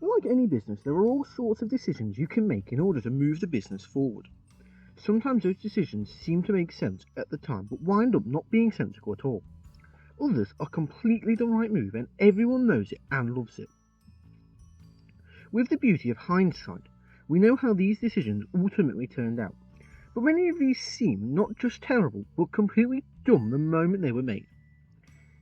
Like any business, there are all sorts of decisions you can make in order to move the business forward. Sometimes those decisions seem to make sense at the time, but wind up not being sensible at all. Others are completely the right move and everyone knows it and loves it. With the beauty of hindsight, we know how these decisions ultimately turned out, but many of these seem not just terrible, but completely dumb the moment they were made.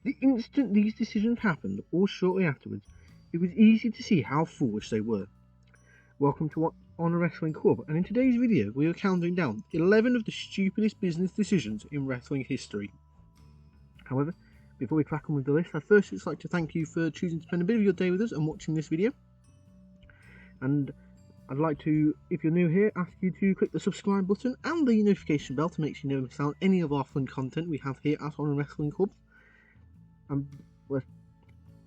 The instant these decisions happened, or shortly afterwards, it was easy to see how foolish they were. Welcome to Honor Wrestling Club, and in today's video we are counting down 11 of the stupidest business decisions in wrestling history. However, before we crack on with the list, I'd first just like to thank you for choosing to spend a bit of your day with us and watching this video. And I'd like to, if you're new here, ask you to click the subscribe button and the notification bell to make sure you never miss out any of our fun content we have here at Honor Wrestling Club. And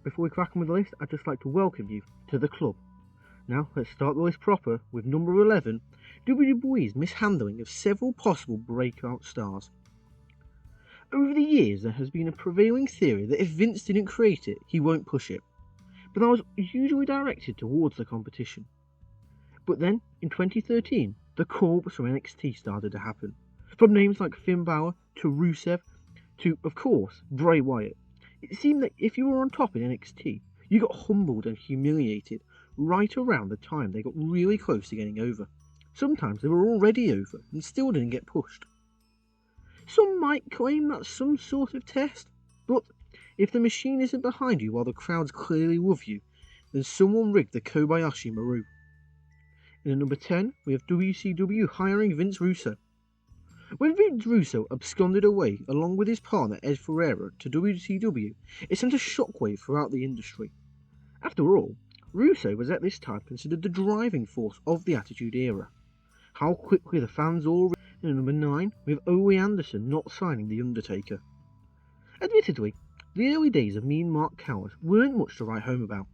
before we crack on with the list, I'd just like to welcome you to the club. Now, let's start the list proper with number 11, WWE's mishandling of several possible breakout stars. Over the years, there has been a prevailing theory that if Vince didn't create it, he won't push it, but that was usually directed towards the competition. But then, in 2013, the call-ups from NXT started to happen, from names like Finn Balor to Rusev to, of course, Bray Wyatt. It seemed that if you were on top in NXT, you got humbled and humiliated right around the time they got really close to getting over. Sometimes they were already over and still didn't get pushed. Some might claim that's some sort of test, but if the machine isn't behind you while the crowds clearly love you, then someone rigged the Kobayashi Maru. In at number 10, we have WCW hiring Vince Russo. When Vince Russo absconded away along with his partner Ed Ferreira to WCW, it sent a shockwave throughout the industry. After all, Russo was at this time considered the driving force of the Attitude Era. How quickly the fans all... In at number 9, we have Ole Anderson not signing The Undertaker. Admittedly, the early days of Mean Mark Coward weren't much to write home about,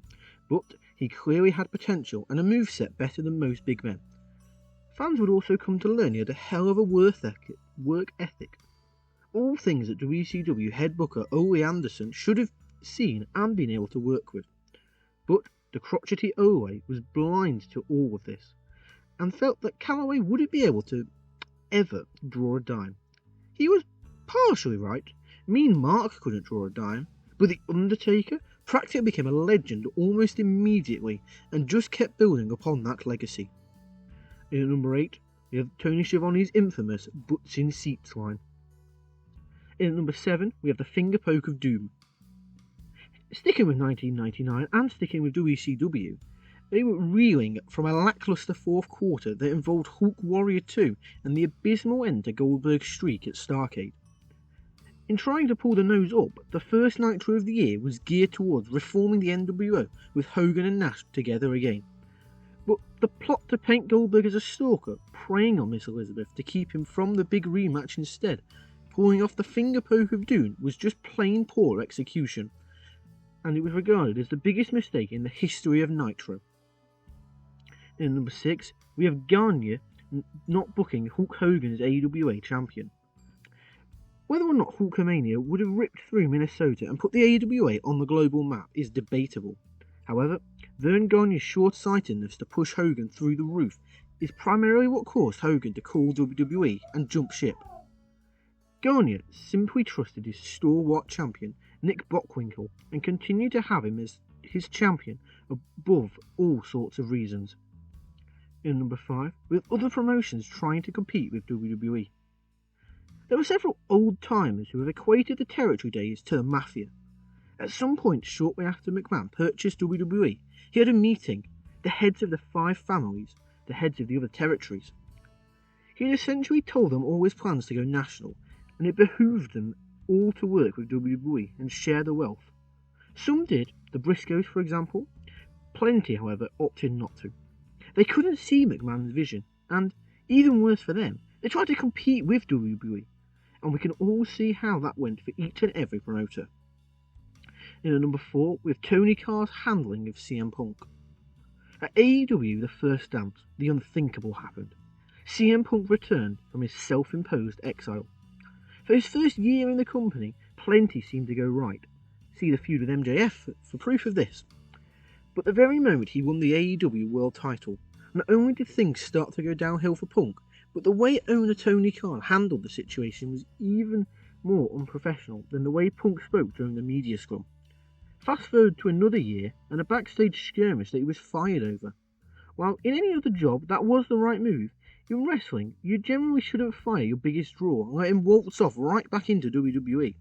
but he clearly had potential and a moveset better than most big men. Fans would also come to learn he had a hell of a work ethic. All things that WCW head booker Ole Anderson should have seen and been able to work with. But the crotchety Ole was blind to all of this, and felt that Calloway wouldn't be able to ever draw a dime. He was partially right. Mean Mark couldn't draw a dime, but The Undertaker practically became a legend almost immediately and just kept building upon that legacy. In at number 8, we have Tony Schiavone's infamous butts in seats line. In at number 7, we have the finger poke of doom. Sticking with 1999 and sticking with WCW, they were reeling from a lackluster fourth quarter that involved Hulk Warrior 2 and the abysmal end to Goldberg's streak at Starrcade. In trying to pull the nose up, the first Nitro of the year was geared towards reforming the NWO with Hogan and Nash together again. But the plot to paint Goldberg as a stalker, preying on Miss Elizabeth to keep him from the big rematch instead, pulling off the finger poke of doom, was just plain poor execution, and it was regarded as the biggest mistake in the history of Nitro. In number 6, we have Gagne not booking Hulk Hogan as AWA champion. Whether or not Hulkamania would have ripped through Minnesota and put the AWA on the global map is debatable. However, Vern Gagne's short-sightedness to push Hogan through the roof is primarily what caused Hogan to call WWE and jump ship. Gagne simply trusted his stalwart champion, Nick Bockwinkel, and continued to have him as his champion above all sorts of reasons. In number 5, with other promotions trying to compete with WWE. There were several old-timers who have equated the territory days to the Mafia. At some point shortly after McMahon purchased WWE, he had a meeting, the heads of the 5 families, the heads of the other territories. He had essentially told them all his plans to go national, and it behooved them all to work with WWE and share the wealth. Some did, the Briscoes for example. Plenty, however, opted not to. They couldn't see McMahon's vision, and, even worse for them, they tried to compete with WWE, and we can all see how that went for each and every promoter. In at number 4, with Tony Khan's handling of CM Punk. At AEW The First Dance, the unthinkable happened. CM Punk returned from his self-imposed exile. For his first year in the company, plenty seemed to go right. See the feud with MJF for proof of this. But the very moment he won the AEW World title, not only did things start to go downhill for Punk, but the way owner Tony Khan handled the situation was even more unprofessional than the way Punk spoke during the media scrum. Fast forward to another year and a backstage skirmish that he was fired over. While in any other job that was the right move, in wrestling you generally shouldn't fire your biggest draw and let him waltz off right back into WWE.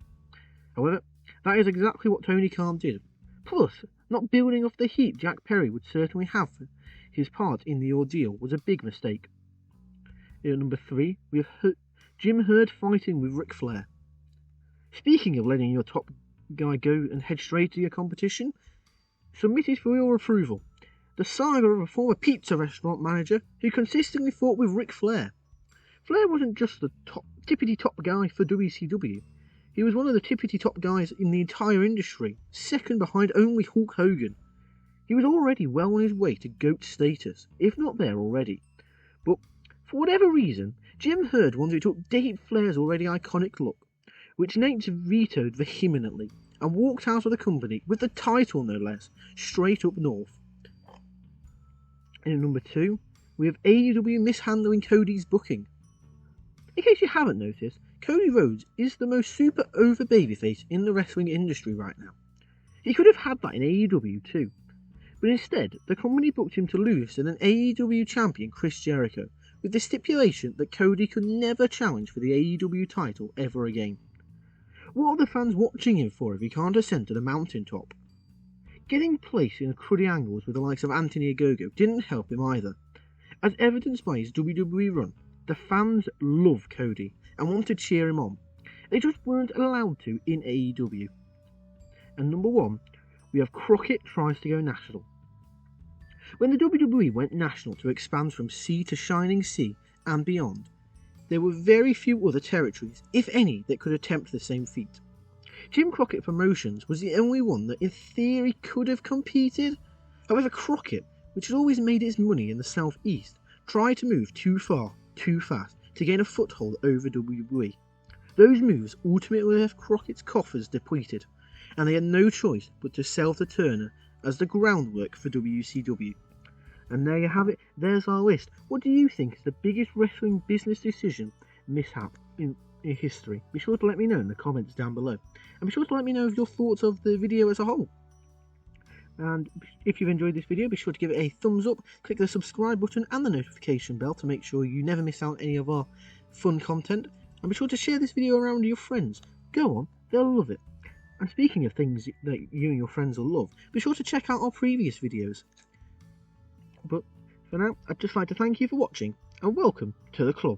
However, that is exactly what Tony Khan did. Plus, not building off the heat Jack Perry would certainly have for his part in the ordeal was a big mistake. At number 3, we have Jim Herd fighting with Ric Flair. Speaking of letting your top guy go and head straight to your competition, submitted for your approval. The saga of a former pizza restaurant manager who consistently fought with Ric Flair. Flair wasn't just the tippity-top guy for WCW. He was one of the tippity-top guys in the entire industry, second behind only Hulk Hogan. He was already well on his way to GOAT status, if not there already. But for whatever reason, Jim Herd wanted to update Flair's already iconic look, which Nate vetoed vehemently, and walked out of the company with the title no less, straight up north. And at number 2, we have AEW mishandling Cody's booking. In case you haven't noticed, Cody Rhodes is the most super over babyface in the wrestling industry right now. He could have had that in AEW too, but instead the company booked him to lose to an AEW champion Chris Jericho, with the stipulation that Cody could never challenge for the AEW title ever again. What are the fans watching him for if he can't ascend to the mountaintop? Getting placed in cruddy angles with the likes of Anthony Ogogo didn't help him either. As evidenced by his WWE run, the fans love Cody and want to cheer him on. They just weren't allowed to in AEW. And number 1, we have Crockett tries to go national. When the WWE went national to expand from sea to shining sea and beyond, there were very few other territories, if any, that could attempt the same feat. Jim Crockett Promotions was the only one that in theory could have competed. However, Crockett, which had always made its money in the southeast, tried to move too far, too fast, to gain a foothold over WWE. Those moves ultimately left Crockett's coffers depleted, and they had no choice but to sell to Turner as the groundwork for WCW. And there you have it, there's our list. What do you think is the biggest wrestling business decision mishap in history? Be sure to let me know in the comments down below. And be sure to let me know of your thoughts of the video as a whole. And if you've enjoyed this video, be sure to give it a thumbs up, click the subscribe button and the notification bell to make sure you never miss out any of our fun content. And be sure to share this video around with your friends. Go on, they'll love it. And speaking of things that you and your friends will love, be sure to check out our previous videos. But for now, I'd just like to thank you for watching, and welcome to the club.